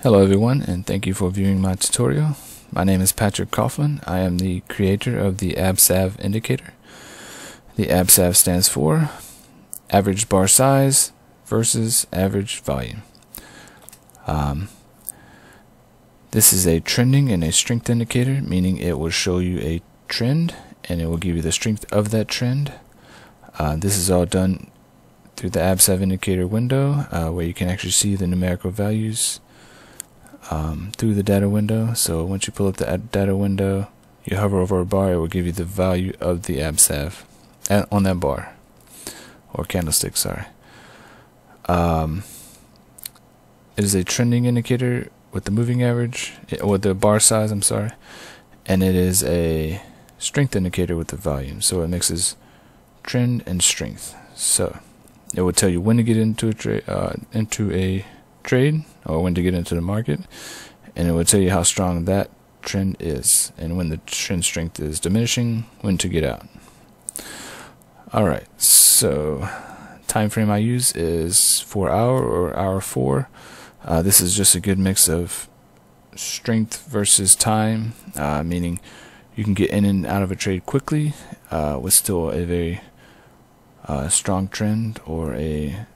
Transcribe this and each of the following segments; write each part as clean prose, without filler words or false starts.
Hello everyone, and thank you for viewing my tutorial. My name is P.A.Cofflin. I am the creator of the Absav indicator. The Absav stands for average bar size versus average volume. This is a trending and a strength indicator, meaning it will show you a trend and it will give you the strength of that trend. This is all done through the Absav indicator window, where you can actually see the numerical values through the data window. So once you pull up the data window, you hover over a bar, it will give you the value of the Absav on that bar, or candlestick, sorry. It is a trending indicator with the moving average, or the bar size, I'm sorry, and it is a strength indicator with the volume. So it mixes trend and strength. So it will tell you when to get into a trade, or when to get into the market, and it will tell you how strong that trend is, and when the trend strength is diminishing, when to get out. Alright, so time frame I use is 4 hour or hour 4. This is just a good mix of strength versus time, meaning you can get in and out of a trade quickly with still a very strong trend, or a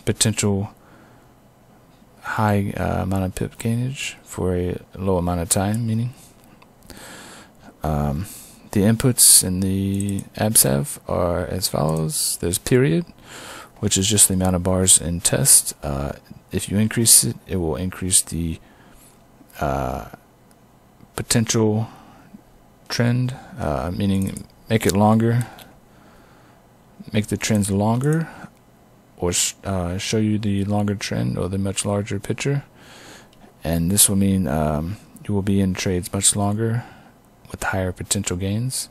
potential high amount of pip gainage for a low amount of time, meaning the inputs in the Absav are as follows. There's period, which is just the amount of bars in test. If you increase it, it will increase the potential trend, meaning make it longer, make the trends longer, or show you the longer trend or the much larger picture. And this will mean you will be in trades much longer with higher potential gains.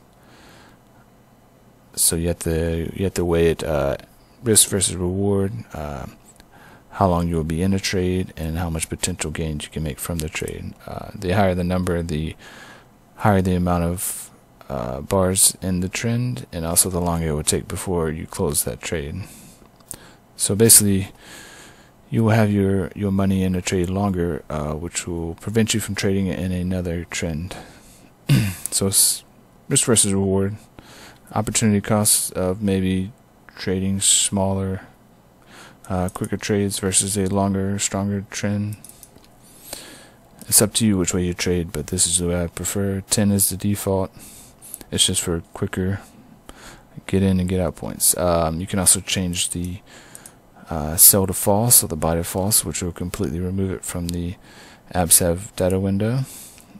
So you have to weigh it, risk versus reward, how long you will be in a trade, and how much potential gains you can make from the trade. The higher the number, the higher the amount of bars in the trend, and also the longer it will take before you close that trade. So basically, you will have your money in a trade longer, which will prevent you from trading in another trend. So it's risk versus reward, opportunity costs of maybe trading smaller, quicker trades versus a longer, stronger trend. It's up to you which way you trade, but this is the way I prefer. 10 is the default. It's just for quicker get in and get out points. You can also change the sell to false, or the buy to false, which will completely remove it from the Absav data window.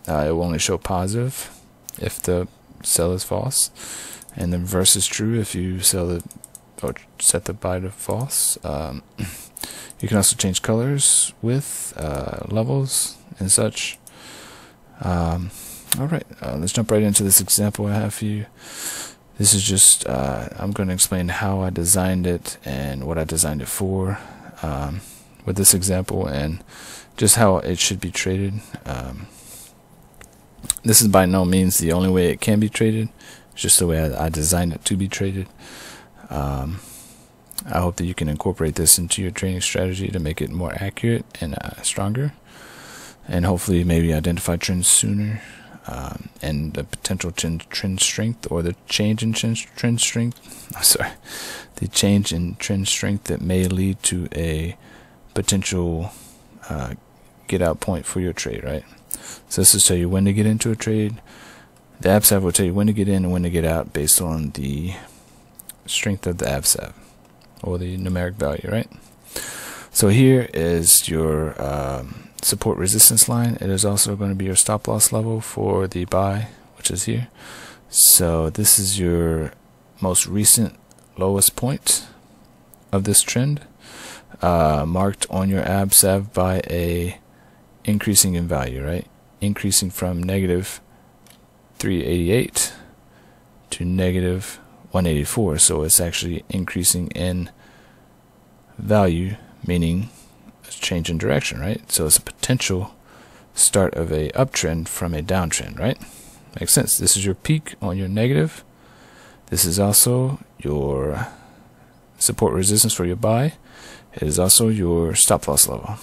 It will only show positive if the sell is false, and the reverse is true if you set the buy to false. You can also change colors, width, levels, and such. Alright, let's jump right into this example I have for you. This is just, I'm going to explain how I designed it and what I designed it for with this example, and just how it should be traded. This is by no means the only way it can be traded. It's just the way I designed it to be traded. I hope that you can incorporate this into your trading strategy to make it more accurate and stronger, and hopefully maybe identify trends sooner. And the potential trend strength, or the change in trend strength. I'm sorry, the change in trend strength that may lead to a potential get out point for your trade, right? So this will tell you when to get into a trade. The Absav will tell you when to get in and when to get out based on the strength of the Absav, or the numeric value, right? So here is your support resistance line. It is also going to be your stop loss level for the buy, which is here. So this is your most recent lowest point of this trend, marked on your Absav by a increasing in value, right? Increasing from negative 388 to negative 184. So it's actually increasing in value, meaning change in direction, right? So it's a potential start of a uptrend from a downtrend, right? Makes sense. This is your peak on your negative. This is also your support resistance for your buy. It is also your stop loss level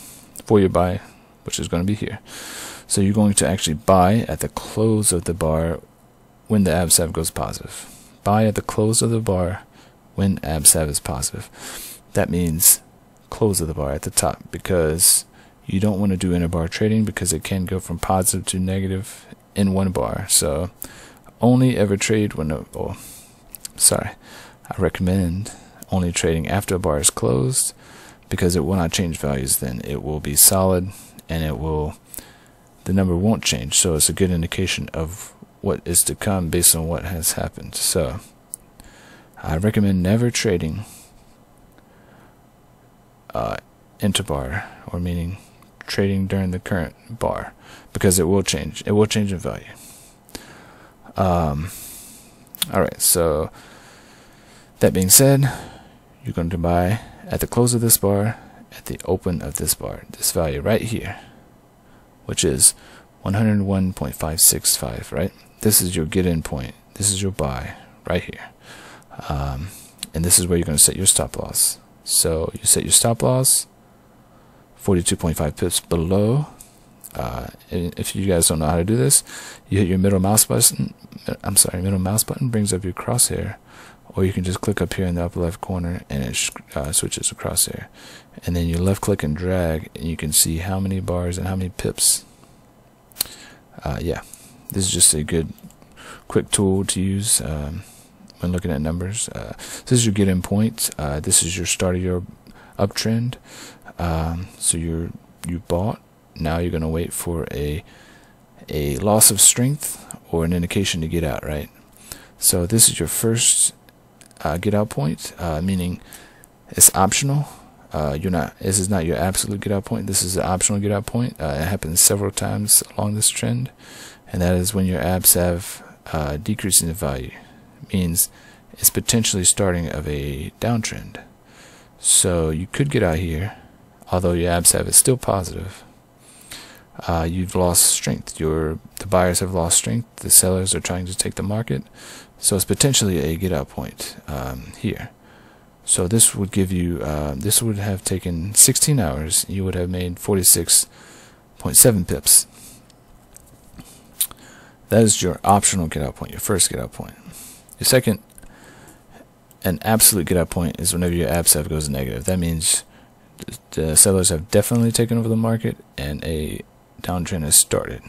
for your buy which is going to be here. So you're going to actually buy at the close of the bar when the Absav goes positive. Buy at the close of the bar when Absav is positive. That means close of the bar at the top, because you don't want to do interbar trading because it can go from positive to negative in one bar. So only ever trade when I recommend only trading after a bar is closed, because it will not change values then. It will be solid, and the number won't change. So it's a good indication of what is to come based on what has happened. So I recommend never trading interbar, or meaning trading during the current bar, because it will change. It will change in value. Alright, so that being said, you're going to buy at the close of this bar, at the open of this bar, this value right here, which is 101.565, right? This is your get in point. This is your buy right here. And this is where you're going to set your stop loss. So you set your stop loss 42.5 pips below. If you guys don't know how to do this, you hit your middle mouse button. Middle mouse button brings up your crosshair, or you can just click up here in the upper left corner and it switches a crosshair. And then you left click and drag, and you can see how many bars and how many pips. Yeah, this is just a good quick tool to use when looking at numbers. This is your get in point. This is your start of your uptrend. So you bought. Now you're going to wait for a loss of strength or an indication to get out, right? So this is your first get out point, meaning it's optional. This is not your absolute get out point. This is an optional get out point. It happens several times along this trend, and that is when your Absav decreasing in value. It means it's potentially starting of a downtrend. So you could get out here, although your Absav is still positive. You've lost strength. The buyers have lost strength. The sellers are trying to take the market. So it's potentially a get out point here. So this would give you, this would have taken 16 hours. You would have made 46.7 pips. That is your optional get out point, your first get out point. Your second, an absolute get out point, is whenever your Absav goes negative. That means the sellers have definitely taken over the market and a downtrend has started.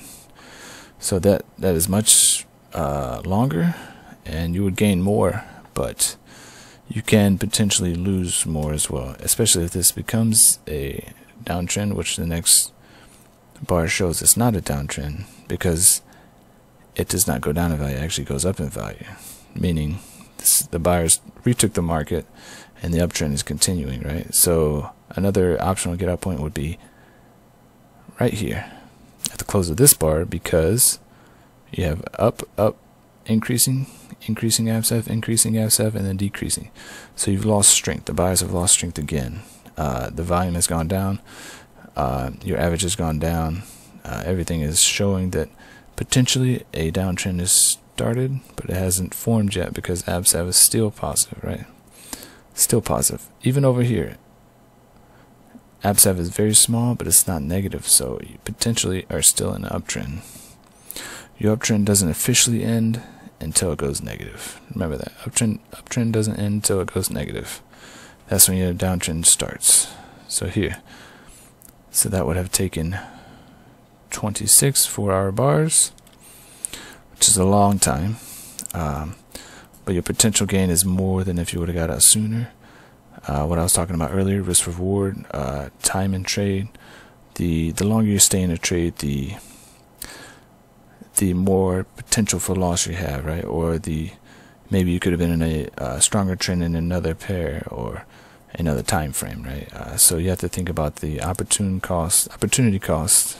So that is much longer, and you would gain more, but you can potentially lose more as well, especially if this becomes a downtrend, which the next bar shows it's not a downtrend, because it does not go down in value, it actually goes up in value, meaning the buyers retook the market and the uptrend is continuing, right? So another optional get out point would be right here at the close of this bar, because you have up, increasing Absav, and then decreasing. So you've lost strength. The buyers have lost strength again. The volume has gone down. Your average has gone down. Everything is showing that potentially a downtrend is started, but it hasn't formed yet, because Absav is still positive, right? Still positive. Even over here, Absav is very small, but it's not negative, so you potentially are still in an uptrend. Your uptrend doesn't officially end until it goes negative. Remember that. Uptrend doesn't end until it goes negative. That's when your downtrend starts. So here. So that would have taken 26 4-hour bars, which is a long time. But your potential gain is more than if you would have got out sooner. What I was talking about earlier, risk reward, time in trade. The longer you stay in a trade, the more potential for loss you have, right? Or maybe you could have been in a stronger trend in another pair or another time frame, right? So you have to think about the opportunity cost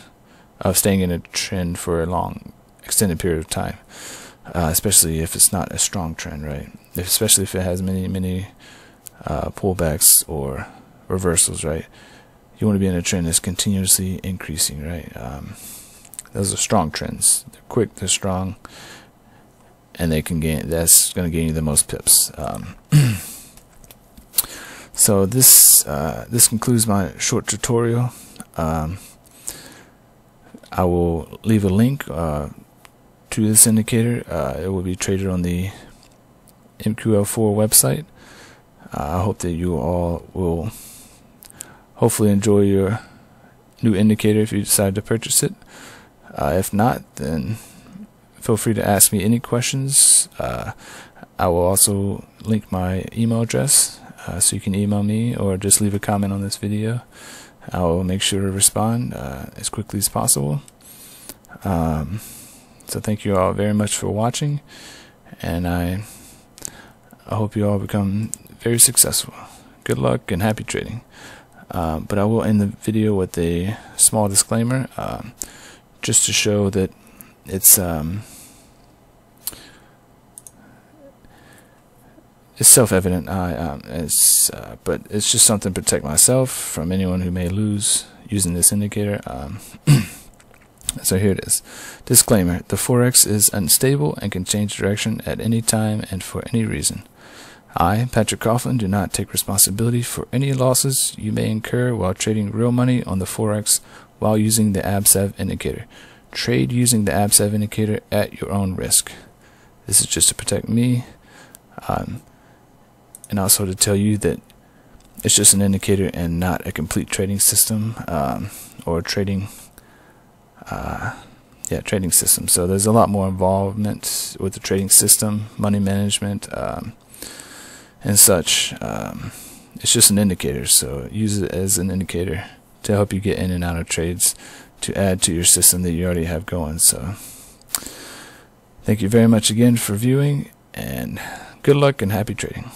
of staying in a trend for a long, extended period of time, especially if it's not a strong trend, right? Especially if it has many pullbacks or reversals, right? You want to be in a trend that's continuously increasing, right? Those are strong trends. They're quick, they're strong, and they can gain. That's going to gain you the most pips. So this concludes my short tutorial. I will leave a link to this indicator. It will be traded on the MQL4 website. I hope that you all will hopefully enjoy your new indicator if you decide to purchase it. If not, then feel free to ask me any questions. I will also link my email address, so you can email me or just leave a comment on this video. I will make sure to respond as quickly as possible. So thank you all very much for watching, and I hope you all become very successful. Good luck and happy trading. But I will end the video with a small disclaimer, just to show that it's self-evident. But it's just something to protect myself from anyone who may lose using this indicator. So here it is. Disclaimer: the Forex is unstable and can change direction at any time and for any reason. I, P.A.Cofflin, do not take responsibility for any losses you may incur while trading real money on the Forex while using the Absav indicator. Trade using the Absav indicator at your own risk. This is just to protect me, and also to tell you that it's just an indicator and not a complete trading system, or trading system. So there's a lot more involvement with the trading system, money management, and such. It's just an indicator, so use it as an indicator to help you get in and out of trades, to add to your system that you already have going. So thank you very much again for viewing, and good luck and happy trading.